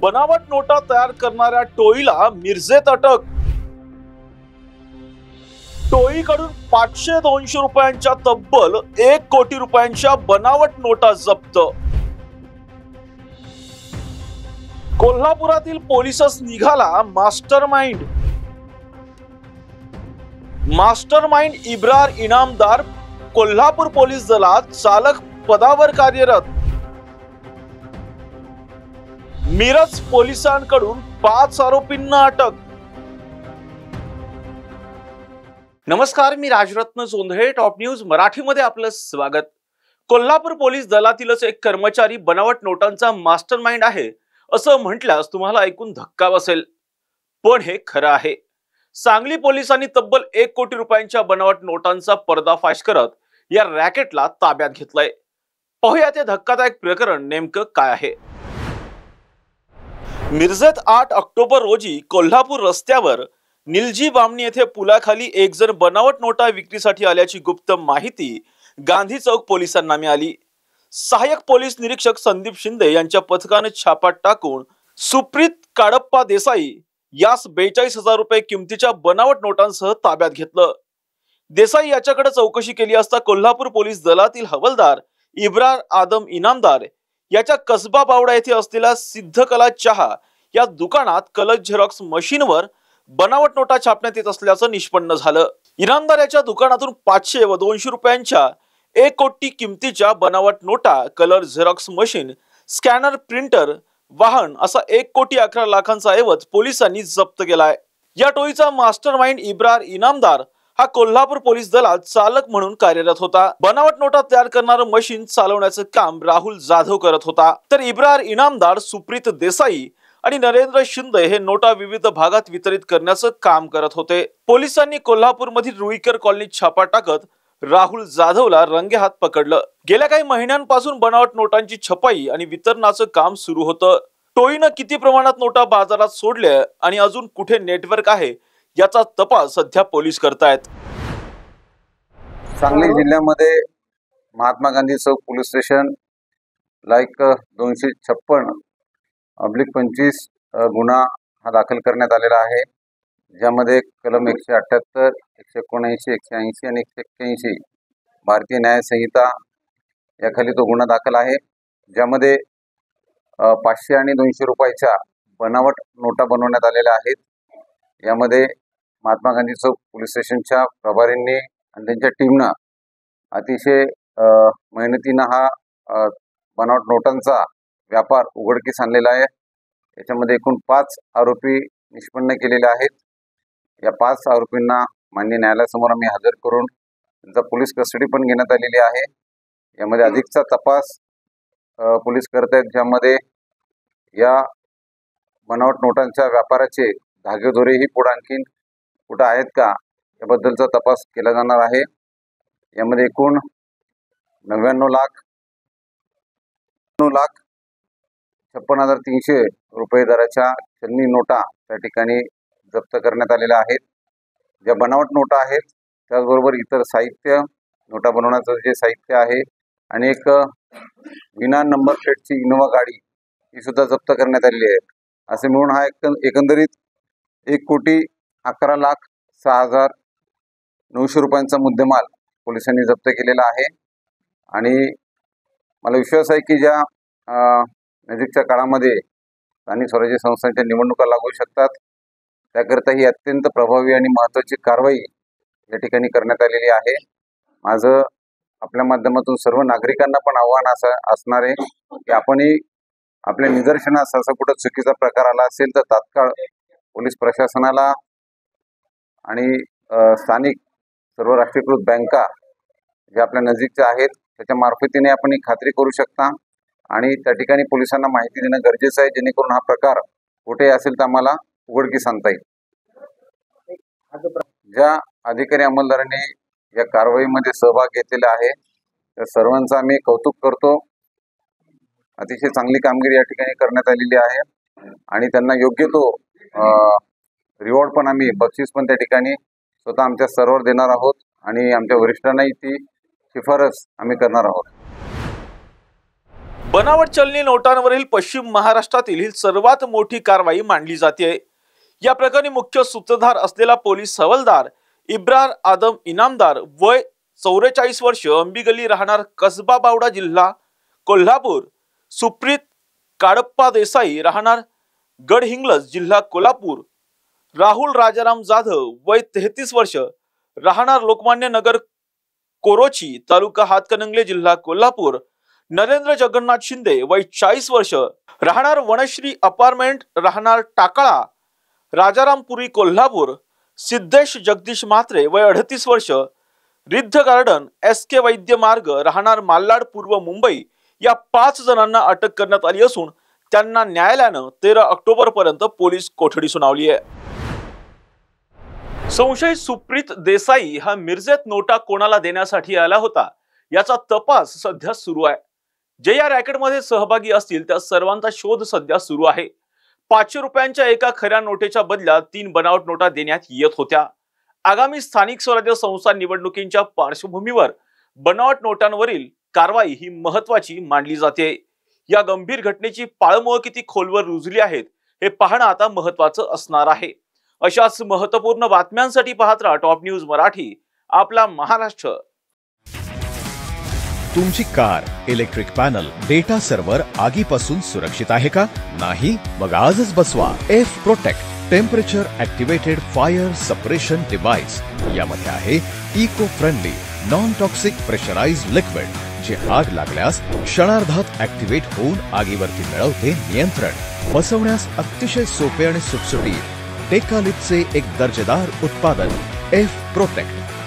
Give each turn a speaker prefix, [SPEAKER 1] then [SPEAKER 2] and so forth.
[SPEAKER 1] बनावट नोटा तयार करणाऱ्या टोळीला मिरजेत अटक। टोळीकडून 500-200 रुपयांच्या तब्बल 1 कोटी रुपयांच्या बनावट नोटा जप्त। कोल्हापुरातील पोलिसच निघाला मास्टरमाइंड इब्रार इनामदार कोल्हापूर पोलीस दलात चालक पदावर कार्यरत। मिरज पोलिसांकडून 5 आरोपींना अटक। नमस्कार, मी राजरत्न जोंधळे, टॉप न्यूज मराठीमध्ये आपलं स्वागत। कोल्हापूर पोलीस दलातीलच एक कर्मचारी बनावट नोटांचा मास्टरमाइंड आहे असं म्हटल्यास तुम्हाला ऐकून धक्का बसेल, पण हे खरं आहे। सांगली पोलिसांनी तब्बल 1 कोटी रुपयांच्या बनावट नोटांचा पर्दाफाश करत या रॅकेटला ताब्यात घेतलंय। पाहूया ते धक्कादायक प्रकरण नेमकं काय आहे। मिरजेत 8 ऑक्टोबर रोजी कोल्हापूर रस्त्यावर निलजी बामणी येथे पुलाखाली एक जण बनावट नोटा विक्रीसाठी आल्याची गुप्त माहिती गांधी चौक पोलिसांना मिळाली। सहाय्यक पोलीस निरीक्षक संदीप शिंदे यांच्या पथकाने छापा टाकून सुप्रीत काडप्पा देसाई यास 42,000 रुपये किमतीच्या बनावट नोटांसह ताब्यात घेतलं। देसाई याच्याकडे चौकशी केली असता कोल्हापूर पोलीस दलातील हवालदार इब्रार आदम इनामदार याच्या कसबा बावडा येथे असलेल्या सिद्धकला चहा या दुकानात कलर झेरॉक्स मशीनवर बनावट नोटा छापण्यात येत असल्याचं निष्पन्न झालं। इनामदार याच्या दुकानातून 500 व 200 रुपयांच्या 1 कोटी किमतीच्या बनावट नोटा, colour Xerox machine, scanner, printer, वाहन असा 1 कोटी 11 लाखांचा ऐवज पोलिसांनी जप्त केलाय। या टोळीचा मास्टरमाइंड इब्रार इनामदार हा कोल्हापूर पोलीस दलात चालक म्हणून कार्यरत होता। बनावट नोटा तयार करणारं मशीन चालवण्याचं काम राहुल जाधव करत होता, तर इब्रार इनामदार, सुप्रीत देसाई आणि नरेंद्र शिंदे हे नोटा विविध भागात वितरित करण्याचं काम करत होते। पोलिसांनी कोल्हापूरमधील रुईकर कॉलनीत छापा टाकत राहुल जाधवला रंगेहात पकडलं। गेल्या काही महिन्यांपासून बनावट नोटांची छपाई आणि वितरणाचं काम सुरू होतं। टोळीनं किती प्रमाणात नोटा बाजारात सोडल्या आणि अजून कुठे नेटवर्क आहे याचा तपास सध्या पोलीस करतायत।
[SPEAKER 2] सांगली जिल्ह्यामध्ये महात्मा गांधी चौक पोलीस स्टेशन लाईक 256/25 गुन्हा हा दाखल करण्यात आलेला आहे, ज्यामध्ये कलम 178, 179, 180 आणि 181 भारतीय न्याय संहिता याखाली तो गुन्हा दाखल आहे, ज्यामध्ये 500 आणि 200 रुपयाच्या बनावट नोटा बनवण्यात आलेल्या आहेत। यामध्ये महात्मा गांधी चौक पोलीस स्टेशनच्या प्रभारींनी आणि त्यांच्या टीमनं अतिशय मेहनतीनं हा बनावट नोटांचा व्यापार उघडकीस आणलेला आहे। याच्यामध्ये एकूण 5 आरोपी निष्पन्न केलेले आहेत। या 5 आरोपींना मान्य न्यायालयासमोर आम्ही हजर करून त्यांचा पोलीस कस्टडी पण घेण्यात आलेली आहे। यामध्ये अधिकचा तपास पोलीस करत आहेत, ज्यामध्ये या बनावट नोटांच्या व्यापाराचे धागेदोरेही पुढे आणखीन कुठं आहेत का याबद्दलचा तपास केला जाणार आहे। यामध्ये एकूण 99,56,300 रुपये दराच्या चलनी नोटा त्या ठिकाणी जप्त करण्यात आलेल्या आहेत। ज्या बनावट नोटा आहेत त्याचबरोबर इतर साहित्य, नोटा बनवण्याचं जे साहित्य आहे आणि एक विना नंबर प्लेटची इनोवा गाडी ही सुद्धा जप्त करण्यात आलेली आहे। असे मिळून हा एकंदरीत 1,11,06,900 रुपयांचा मुद्देमाल पोलिसांनी जप्त केलेला आहे। आणि मला विश्वास आहे की ज्या नजीकच्या काळामध्ये स्थानिक स्वराज्य संस्थांच्या निवडणुका लागू शकतात, त्याकरिता ही अत्यंत प्रभावी आणि महत्त्वाची कारवाई या ठिकाणी करण्यात आलेली आहे। माझं आपल्या माध्यमातून सर्व नागरिकांना पण आव्हान असणार आहे की आपणही आपल्या निदर्शनास असा कुठं चुकीचा प्रकार आला असेल तर तात्काळ पोलीस प्रशासनाला आणि स्थानिक सर्व राष्ट्रीयकृत बँका ज्या आपल्या नजीकच्या आहेत त्याच्या मार्फतीने आपण ही खात्री करू शकता आणि त्या ठिकाणी पोलिसांना माहिती देणं गरजेचं आहे, जेणेकरून हा प्रकार कुठेही असेल तर आम्हाला उघडकीस आणता येईल। ज्या अधिकारी अंमलदारांनी या कारवाईमध्ये सहभाग घेतलेला आहे त्या सर्वांचं आम्ही कौतुक करतो। अतिशय चांगली कामगिरी या ठिकाणी करण्यात आलेली आहे आणि त्यांना योग्य तो रिवॉर्ड पण आम्ही, बक्षीस पण त्या ठिकाणी स्वतः आमच्या सर्व्हर देणार आहोत आणि आमच्या वरिष्ठांनाही ती शिफारस आम्ही करणार आहोत।
[SPEAKER 1] बनावट चलनी नोटांवरील पश्चिम महाराष्ट्रातील ही सर्वात मोठी कारवाई मानली जाते। या प्रकरणी मुख्य सूत्रधार असलेला पोलीस हवालदार इब्रार आदम इनामदार वय 44 वर्ष, अंबिगली, राहणार कसबा बावडा, जिल्हा कोल्हापूर, सुप्रीत काडप्पा देसाई, राहणार गडहिंग्लज, जिल्हा कोल्हापूर, राहुल राजाराम जाधव वय 33 वर्ष, राहणार लोकमान्य नगर कोरोची, तालुका हातकणंगले, जिल्हा कोल्हापूर, नरेंद्र जगन्नाथ शिंदे वय 40 वर्ष, राहणार वनश्री अपार्टमेंट, राहणार टाकळा, राजारामपुरी, कोल्हापूर, सिद्धेश जगदीश म्हात्रे वय 38 वर्ष, रिद्ध गार्डन, SK वैद्य मार्ग, राहणार मालाड, पूर्व मुंबई या 5 जणांना अटक करण्यात आली असून त्यांना न्यायालयानं 13 ऑक्टोबर पर्यंत पोलीस कोठडी सुनावली आहे। संशयित सुप्रीत देसाई हा मिरजेत नोटा कोणाला देण्यासाठी आला होता याचा तपास सध्या सुरू आहे। जे या रॅकेटमध्ये सहभागी असतील त्या सर्वांचा शोध सध्या सुरू आहे। 500 रुपयांच्या एका खऱ्या नोटेच्या बदल्यात 3 बनावट नोटा देण्यात येत होत्या। आगामी स्थानिक स्वराज्य संस्था निवडणुकींच्या पार्श्वभूमीवर बनावट नोटांवरील कारवाई ही महत्त्वाची मानली जाते। या गंभीर घटनेची पाळमुळं किती खोलवर रुजली आहेत हे पाहणं आता महत्त्वाचं असणार आहे। अशाच महत्त्वपूर्ण बातम्यांसाठी पाहत राहा टॉप न्यूज मराठी, आपला महाराष्ट्र।
[SPEAKER 3] तुमची car, electric panel, data server आगीपासून सुरक्षित आहे का? नाही? मग आजच बसवा F protect temperature activated fire suppression device. यामध्ये आहे eco friendly non toxic pressurised liquid, जे आग लागल्यास क्षणार्धात ऍक्टिव्हेट होऊन आगीवरती मिळवते नियंत्रण। बसवण्यास अतिशय सोपे आणि सुटसुटीत टेकालिपचे एक दर्जेदार उत्पादन एफ प्रोटेक्ट।